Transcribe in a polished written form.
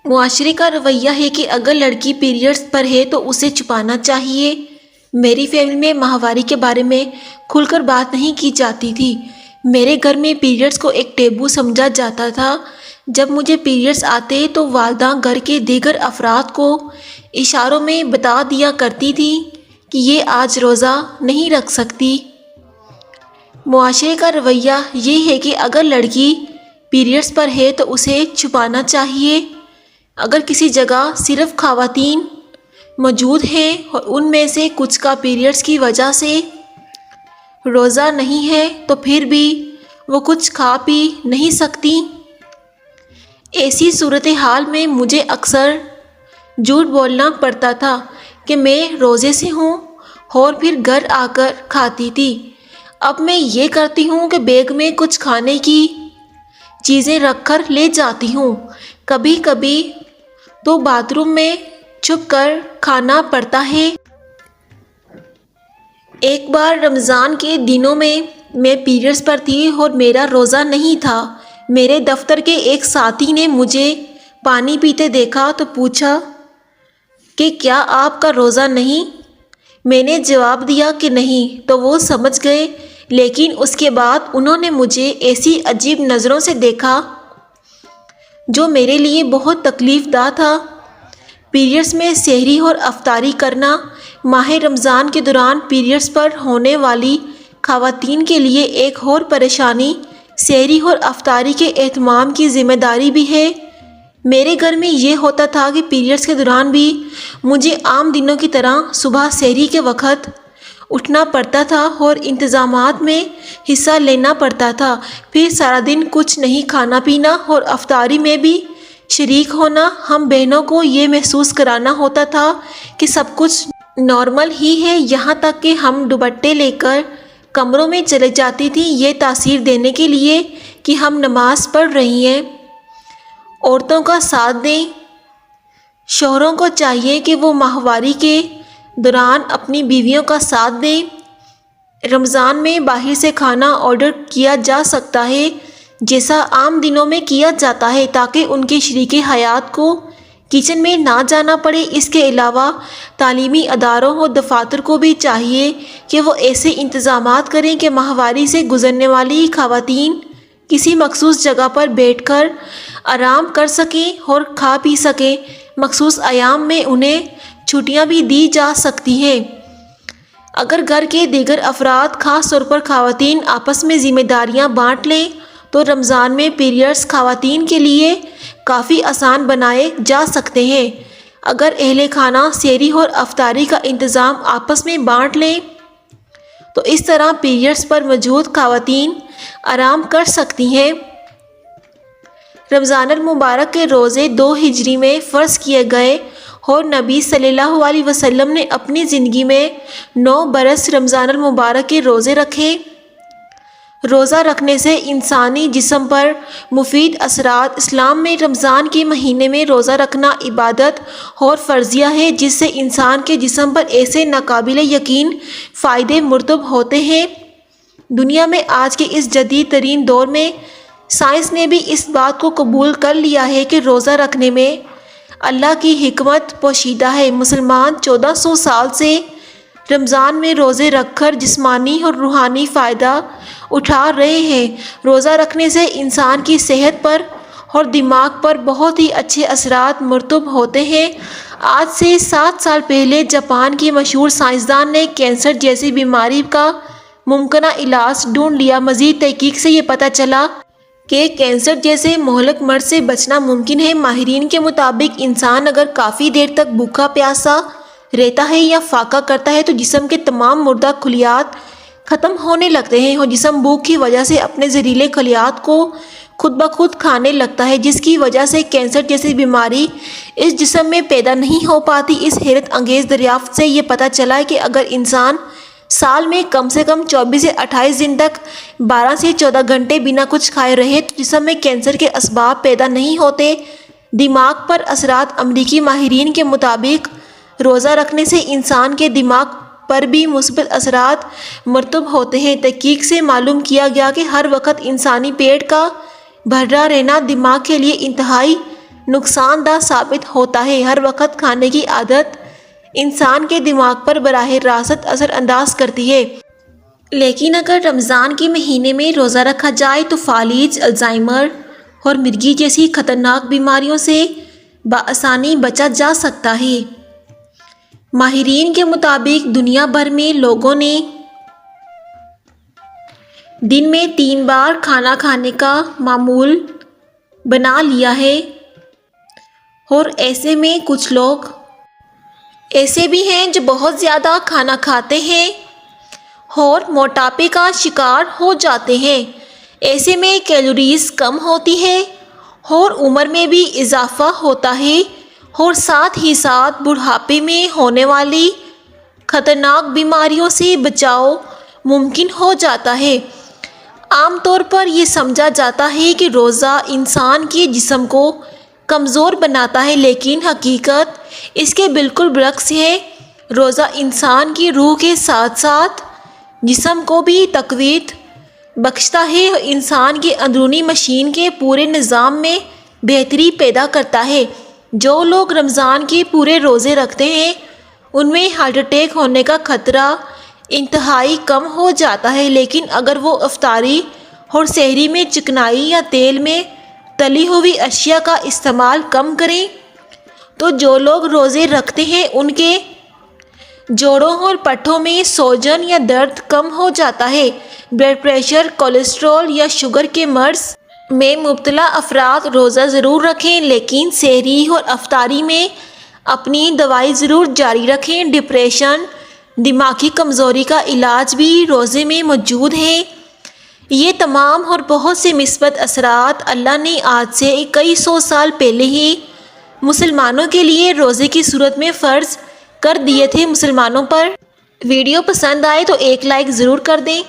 معاشرے کا رویہ ہے کہ اگر لڑکی پیریڈز پر ہے تو اسے چھپانا چاہیے۔ میری فیملی میں ماہواری کے بارے میں کھل کر بات نہیں کی جاتی تھی۔ میرے گھر میں پیریڈز کو ایک ٹیبو سمجھا جاتا تھا۔ جب مجھے پیریڈز آتے تو والدہ گھر کے دیگر افراد کو اشاروں میں بتا دیا کرتی تھی کہ یہ آج روزہ نہیں رکھ سکتی۔ معاشرے کا رویہ یہ ہے کہ اگر لڑکی پیریڈز پر ہے تو اسے چھپانا چاہیے۔ اگر کسی جگہ صرف خواتین موجود ہیں اور ان میں سے کچھ کا پیریڈز کی وجہ سے روزہ نہیں ہے تو پھر بھی وہ کچھ کھا پی نہیں سکتی۔ ایسی صورتحال میں مجھے اکثر جھوٹ بولنا پڑتا تھا کہ میں روزے سے ہوں اور پھر گھر آ کر کھاتی تھی۔ اب میں یہ کرتی ہوں کہ بیگ میں کچھ کھانے کی چیزیں رکھ کر لے جاتی ہوں۔ کبھی کبھی تو باتھ روم میں چھپ کر کھانا پڑتا ہے۔ ایک بار رمضان کے دنوں میں پیریڈز پر تھی اور میرا روزہ نہیں تھا۔ میرے دفتر کے ایک ساتھی نے مجھے پانی پیتے دیکھا تو پوچھا کہ کیا آپ کا روزہ نہیں؟ میں نے جواب دیا کہ نہیں تو وہ سمجھ گئے، لیکن اس کے بعد انہوں نے مجھے ایسی عجیب نظروں سے دیکھا جو میرے لیے بہت تکلیف دہ تھا۔ پیریڈز میں سحری اور افطاری کرنا ماہ رمضان کے دوران پیریڈز پر ہونے والی خواتین کے لیے ایک اور پریشانی سحری اور افطاری کے اہتمام کی ذمہ داری بھی ہے۔ میرے گھر میں یہ ہوتا تھا کہ پیریڈز کے دوران بھی مجھے عام دنوں کی طرح صبح سحری کے وقت اٹھنا پڑتا تھا اور انتظامات میں حصہ لینا پڑتا تھا، پھر سارا دن کچھ نہیں کھانا پینا اور افطاری میں بھی شریک ہونا۔ ہم بہنوں کو یہ محسوس کرانا ہوتا تھا کہ سب کچھ نارمل ہی ہے، یہاں تک کہ ہم دوپٹے لے کر کمروں میں چلے جاتی تھیں یہ تاثیر دینے کے لیے کہ ہم نماز پڑھ رہی ہیں۔ عورتوں کا ساتھ دیں۔ شوہروں کو چاہیے کہ وہ ماہواری کے دوران اپنی بیویوں کا ساتھ دیں۔ رمضان میں باہر سے کھانا آرڈر کیا جا سکتا ہے جیسا عام دنوں میں کیا جاتا ہے تاکہ ان کے شریک حیات کو کچن میں نہ جانا پڑے۔ اس کے علاوہ تعلیمی اداروں اور دفاتر کو بھی چاہیے کہ وہ ایسے انتظامات کریں کہ ماہواری سے گزرنے والی خواتین کسی مخصوص جگہ پر بیٹھ کر آرام کر سکیں اور کھا پی سکیں۔ مخصوص ایام میں انہیں چھٹیاں بھی دی جا سکتی ہیں۔ اگر گھر کے دیگر افراد خاص طور پر خواتین آپس میں ذمہ داریاں بانٹ لیں تو رمضان میں پیریڈز خواتین کے لیے کافی آسان بنائے جا سکتے ہیں۔ اگر اہل خانہ سحری اور افطاری کا انتظام آپس میں بانٹ لیں تو اس طرح پیریڈز پر موجود خواتین آرام کر سکتی ہیں۔ رمضان المبارک کے روزے 2 ہجری میں فرض کیے گئے اور نبی صلی اللہ علیہ وسلم نے اپنی زندگی میں 9 برس رمضان المبارک کے روزے رکھے۔ روزہ رکھنے سے انسانی جسم پر مفید اثرات۔ اسلام میں رمضان کے مہینے میں روزہ رکھنا عبادت اور فرضیہ ہے جس سے انسان کے جسم پر ایسے ناقابل یقین فائدے مرتب ہوتے ہیں۔ دنیا میں آج کے اس جدید ترین دور میں سائنس نے بھی اس بات کو قبول کر لیا ہے کہ روزہ رکھنے میں اللہ کی حکمت پوشیدہ ہے۔ مسلمان 1400 سال سے رمضان میں روزے رکھ کر جسمانی اور روحانی فائدہ اٹھا رہے ہیں۔ روزہ رکھنے سے انسان کی صحت پر اور دماغ پر بہت ہی اچھے اثرات مرتب ہوتے ہیں۔ آج سے 7 سال پہلے جاپان کی مشہور سائنسدان نے کینسر جیسی بیماری کا ممکنہ علاج ڈھونڈ لیا۔ مزید تحقیق سے یہ پتہ چلا کہ کینسر جیسے مہلک مرض سے بچنا ممکن ہے۔ ماہرین کے مطابق انسان اگر کافی دیر تک بھوکا پیاسا رہتا ہے یا فاقہ کرتا ہے تو جسم کے تمام مردہ خلیات ختم ہونے لگتے ہیں اور جسم بھوک کی وجہ سے اپنے زہریلے خلیات کو خود بخود کھانے لگتا ہے، جس کی وجہ سے کینسر جیسی بیماری اس جسم میں پیدا نہیں ہو پاتی۔ اس حیرت انگیز دریافت سے یہ پتہ چلا کہ اگر انسان سال میں کم سے کم 24 سے 28 دن تک 12 سے 14 گھنٹے بنا کچھ کھائے رہے تو جسم میں کینسر کے اسباب پیدا نہیں ہوتے۔ دماغ پر اثرات۔ امریکی ماہرین کے مطابق روزہ رکھنے سے انسان کے دماغ پر بھی مثبت اثرات مرتب ہوتے ہیں۔ تحقیق سے معلوم کیا گیا کہ ہر وقت انسانی پیٹ کا بھرا رہنا دماغ کے لیے انتہائی نقصان دہ ثابت ہوتا ہے۔ ہر وقت کھانے کی عادت انسان کے دماغ پر براہ راست اثر انداز کرتی ہے، لیکن اگر رمضان کے مہینے میں روزہ رکھا جائے تو فالج، الزائمر اور مرگی جیسی خطرناک بیماریوں سے بآسانی بچا جا سکتا ہے۔ ماہرین کے مطابق دنیا بھر میں لوگوں نے دن میں 3 بار کھانا کھانے کا معمول بنا لیا ہے، اور ایسے میں کچھ لوگ ایسے بھی ہیں جو بہت زیادہ کھانا کھاتے ہیں اور موٹاپے کا شکار ہو جاتے ہیں۔ ایسے میں کیلوریز کم ہوتی ہے اور عمر میں بھی اضافہ ہوتا ہے، اور ساتھ ہی ساتھ بڑھاپے میں ہونے والی خطرناک بیماریوں سے بچاؤ ممکن ہو جاتا ہے۔ عام طور پر یہ سمجھا جاتا ہے کہ روزہ انسان کے جسم کو کمزور بناتا ہے، لیکن حقیقت اس کے بالکل برعکس ہے۔ روزہ انسان کی روح کے ساتھ ساتھ جسم کو بھی تقویت بخشتا ہے اور انسان کے اندرونی مشین کے پورے نظام میں بہتری پیدا کرتا ہے۔ جو لوگ رمضان کے پورے روزے رکھتے ہیں ان میں ہارٹ اٹیک ہونے کا خطرہ انتہائی کم ہو جاتا ہے، لیکن اگر وہ افطاری اور سحری میں چکنائی یا تیل میں تلی ہوئی اشیاء کا استعمال کم کریں تو جو لوگ روزے رکھتے ہیں ان کے جوڑوں اور پٹھوں میں سوجن یا درد کم ہو جاتا ہے۔ بلڈ پریشر، کولیسٹرول یا شوگر کے مرض میں مبتلا افراد روزہ ضرور رکھیں، لیکن سحری اور افطاری میں اپنی دوائی ضرور جاری رکھیں۔ ڈپریشن، دماغی کمزوری کا علاج بھی روزے میں موجود ہے۔ یہ تمام اور بہت سے مثبت اثرات اللہ نے آج سے کئی سو سال پہلے ہی مسلمانوں کے لیے روزے کی صورت میں فرض کر دیے تھے۔ مسلمانوں پر ویڈیو پسند آئے تو ایک لائک ضرور کر دیں۔